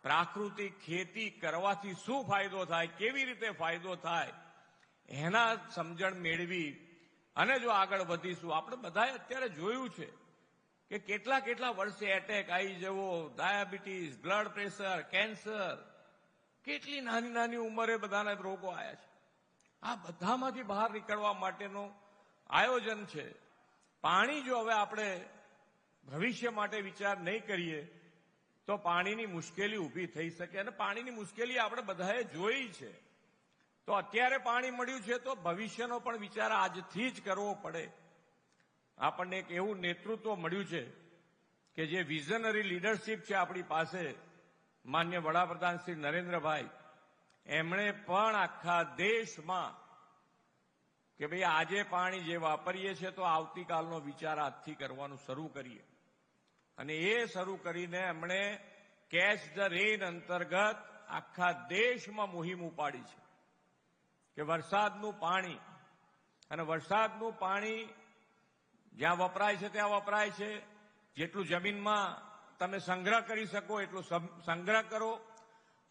પ્રાકૃતિક ખેતી કરવાથી શું ફાયદો થાય, કેવી રીતે ફાયદો થાય, એના સમજણ મેળવી અને જો આગળ વધીશું. આપણે બધાએ અત્યારે જોયું છે કે કેટલા વર્ષે એટેક આવી જવો, ડાયાબિટીસ, બ્લડ પ્રેશર, કેન્સર, કેટલી નાની ઉંમરે બધાને રોગો આવ્યા છે. આ બધામાંથી બહાર નીકળવા માટેનું આયોજન છે. પાણી જો હવે આપણે ભવિષ્ય માટે વિચાર નહીં કરીએ તો પાણીની મુશ્કેલી ઊભી થઈ શકે, અને પાણીની મુશ્કેલી આપણે બધાએ જોઈ છે. તો અત્યારે પાણી મળ્યું છે તો ભવિષ્યનો પણ વિચાર આજથી જ કરવો પડે. આપણને એક એવું નેતૃત્વ મળ્યું છે કે જે વિઝનરી લીડરશીપ છે આપણી પાસે, માન્ય વડાપ્રધાન શ્રી નરેન્દ્રભાઈ, એમણે પણ આખા દેશમાં કે ભાઈ આજે પાણી જે વાપરીએ છીએ તો આવતીકાલનો વિચાર આજથી કરવાનું શરૂ કરીએ. અને એ શરૂ કરીને એમણે કેચ ધ રેન અંતર્ગત આખા દેશમાં મુહિમ ઉપાડી છે કે વરસાદનું પાણી, અને વરસાદનું પાણી જ્યાં વપરાય છે ત્યાં વપરાય છે. જેટલું જમીનમાં તમે સંગ્રહ કરી શકો એટલું સંગ્રહ કરો,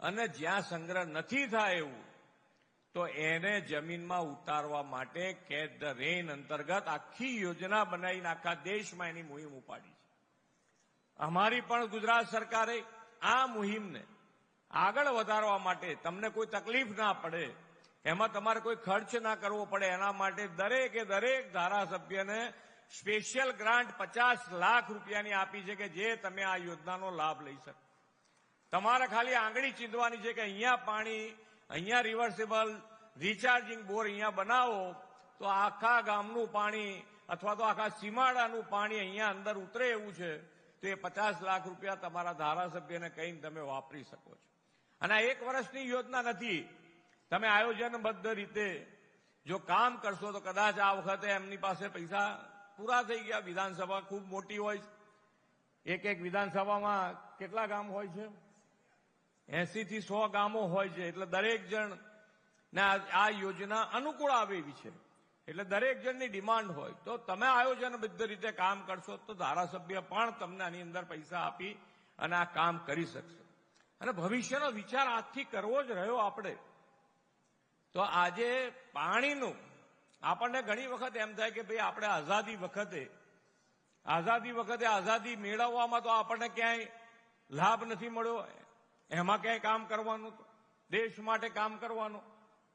અને જ્યાં સંગ્રહ નથી થાય એવું તો એને જમીનમાં ઉતારવા માટે કેચ ધ રેન અંતર્ગત આખી યોજના બનાવીને આખા દેશમાં એની મુહિમ ઉપાડી છે. અમારી પણ ગુજરાત સરકારે આ મુહિમને આગળ વધારવા માટે, તમને કોઈ તકલીફ ના પડે, એમાં તમારે કોઈ ખર્ચ ના કરવો પડે, એના માટે દરેક ધારાસભ્યને સ્પેશિયલ ગ્રાન્ટ 50 લાખ રૂપિયાની આપી છે કે જે તમે આ યોજનાનો લાભ લઈ શકો. તમારે ખાલી આંગળી ચીંધવાની છે કે અહીંયા પાણી, અહીંયા રિવર્સિબલ રિચાર્જિંગ બોર અહીંયા બનાવો તો આખા ગામનું પાણી અથવા તો આખા સીમાડાનું પાણી અહીંયા અંદર ઉતરે એવું છે. તો એ 50 લાખ રૂપિયા તમારા ધારાસભ્યને કહીને તમે વાપરી શકો છો. અને આ 1 વર્ષની યોજના નથી. તમે આયોજનબદ્ધ રીતે જો કામ કરશો તો કદાચ આ વખતે એમની પાસે પૈસા પૂરા થઈ ગયા. વિધાનસભા ખૂબ મોટી હોય છે. એક વિધાનસભામાં કેટલા ગામ હોય છે? 80 થી 100 ગામો હોય છે. એટલે દરેક જણ ને આ યોજના અનુકૂળ આવે એવી છે. એટલે દરેક જણની ડિમાન્ડ હોય. તો તમે આયોજનબદ્ધ રીતે કામ કરશો તો ધારાસભ્ય પણ તમને આની અંદર પૈસા આપી અને આ કામ કરી શકશે. અને ભવિષ્યનો વિચાર આજથી કરવો જ રહ્યો આપણે. તો આજે પાણીનું આપણને ઘણી વખત એમ થાય કે ભાઈ આપણે આઝાદી વખતે આઝાદી મેળવવામાં તો આપણને ક્યાંય લાભ નથી મળ્યો. એમાં ક્યાંય કામ કરવાનું, દેશ માટે કામ કરવાનું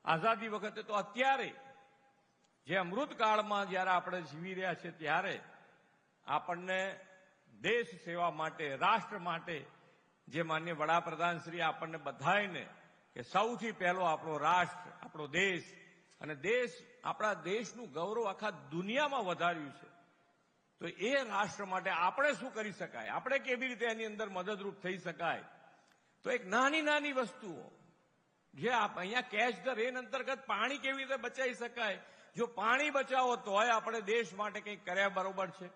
આઝાદી વખતે. તો અત્યારે જે અમૃતકાળમાં જ્યારે આપણે જીવી રહ્યા છીએ ત્યારે આપણને દેશ સેવા માટે, રાષ્ટ્ર માટે જે માન્ય વડાપ્રધાન શ્રી આપણને બધાને કે સૌથી પહેલો આપણો રાષ્ટ્ર, આપણો દેશ, અને આપણા દેશનું ગૌરવ આખા દુનિયામાં વધાર્યું છે. તો એ રાષ્ટ્ર માટે આપણે શું કરી શકાય, આપણે કેવી રીતે એની અંદર મદદરૂપ થઈ શકાય. તો એક નાની વસ્તુઓ જે અહીંયા કેચ ધ રેન અંતર્ગત પાણી કેવી રીતે બચાવી શકાય. જો પાણી બચાવો તોય આપણે દેશ માટે કંઈક કર્યા બરોબર છે.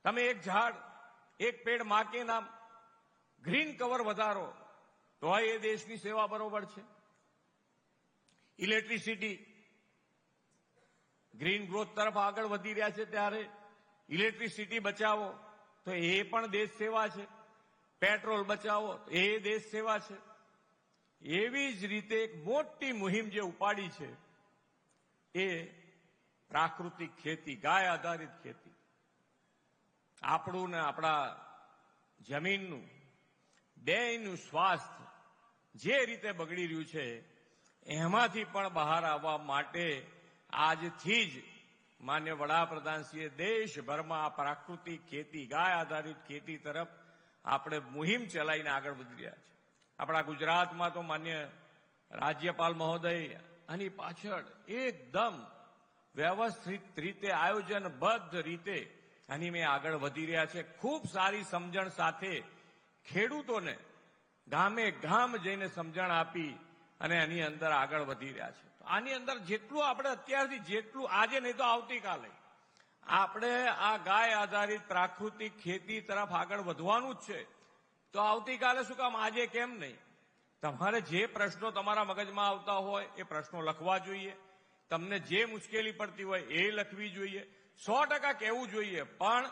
તમે એક ઝાડ, એક પેડ માં કે નામ, ગ્રીન કવર વધારો તોય એ દેશની સેવા બરોબર છે. ઇલેક્ટ્રિસિટી ગ્રીન ગ્રોથ તરફ આગળ વધી રહ્યા છે ત્યારે ઇલેક્ટ્રિસિટી બચાવો તો એ પણ દેશ સેવા છે. પેટ્રોલ બચાવો એ દેશ સેવા છે. એવી જ રીતે એક મોટી મુહિમ જે ઉપાડી છે એ પ્રાકૃતિક ખેતી, ગાય આધારિત ખેતી. આપણું ને આપણા જમીનનું બેયનું સ્વાસ્થ્ય જે રીતે બગડી રહ્યું છે એમાંથી પણ બહાર આવવા માટે આજથી જ માન્ય વડાપ્રધાનશ્રીએ દેશભરમાં આ પ્રાકૃતિક ખેતી, ગાય આધારિત ખેતી તરફ આપણે મુહિમ ચલાવીને આગળ વધી રહ્યા છે. આપણા ગુજરાતમાં તો માન્ય રાજ્યપાલ મહોદય આની પાછળ એકદમ વ્યવસ્થિત રીતે, આયોજનબદ્ધ રીતે આની મેં આગળ વધી રહ્યા છે. ખૂબ સારી સમજણ સાથે ખેડૂતોને ગામે ગામ જઈને સમજણ આપી અને આની અંદર આગળ વધી રહ્યા છે. આની અંદર જેટલું આપણે અત્યારથી, જેટલું આજે નહીં તો આવતીકાલે આપણે આ ગાય આધારિત પ્રાકૃતિક ખેતી તરફ આગળ વધવાનું જ છે. તો આવતીકાલે શું કામ, આજે કેમ નહીં? તમારે જે પ્રશ્નો તમારા મગજમાં આવતા હોય એ પ્રશ્નો લખવા જોઈએ. તમને જે મુશ્કેલી પડતી હોય એ લખવી જોઈએ. 100% કહેવું જોઈએ. પણ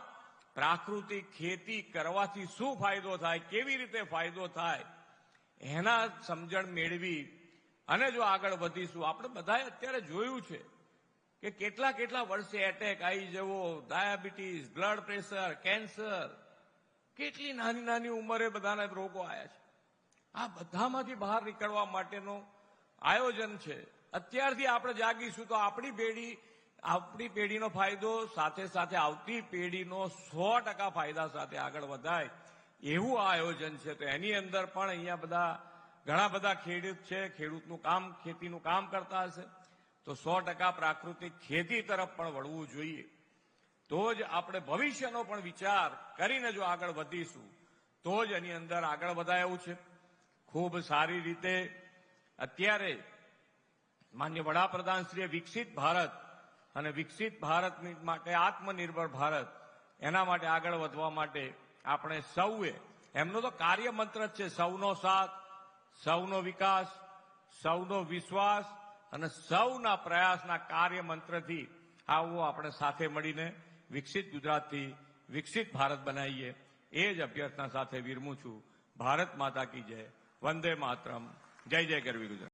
પ્રાકૃતિક ખેતી કરવાથી શું ફાયદો થાય, કેવી રીતે ફાયદો થાય, એના સમજણ મેળવી અને જો આગળ વધીશું. આપણે બધાએ અત્યારે જોયું છે કે કેટલા કેટલા વર્ષે એટેક આવી જવો, ડાયાબિટીસ, બ્લડ પ્રેશર, કેન્સર, કેટલી નાની નાની ઉંમરે બધાના રોગો આવ્યા છે. આ બધામાંથી બહાર નીકળવા માટેનું આયોજન છે. અત્યારથી આપણે જાગીશું તો આપણી પેઢીનો ફાયદો સાથે સાથે આવતી પેઢીનો 100% ફાયદા સાથે આગળ વધાય એવું આ આયોજન છે. તો એની અંદર પણ અહીંયા ઘણા બધા ખેડૂત છે, ખેતીનું કામ કરતા હશે, તો 100% પ્રાકૃતિક ખેતી તરફ પણ વળવું જોઈએ. તો જ આપણે ભવિષ્યનો પણ વિચાર કરીને જો આગળ વધીશું તો જ એની અંદર આગળ વધાય એવું છે. ખૂબ સારી રીતે અત્યારે માન્ય વડાપ્રધાનશ્રીએ વિકસિત ભારત અને વિકસિત ભારત માટે આત્મનિર્ભર ભારત એના માટે આગળ વધવા માટે આપણે સૌએ, એમનો તો કાર્ય મંત્ર જ છે સૌનો સાથ, સૌનો વિકાસ, સૌનો વિશ્વાસ અને સૌના પ્રયાસના કાર્ય મંત્રથી આવો આપણે સાથે મળીને વિકસિત ગુજરાતથી વિકસિત ભારત બનાવીએ. એ જ અભ્યર્થના સાથે વિરમું છું. ભારત માતા કી જય. વંદે માતરમ. જય જય ગરવી ગુજરાત.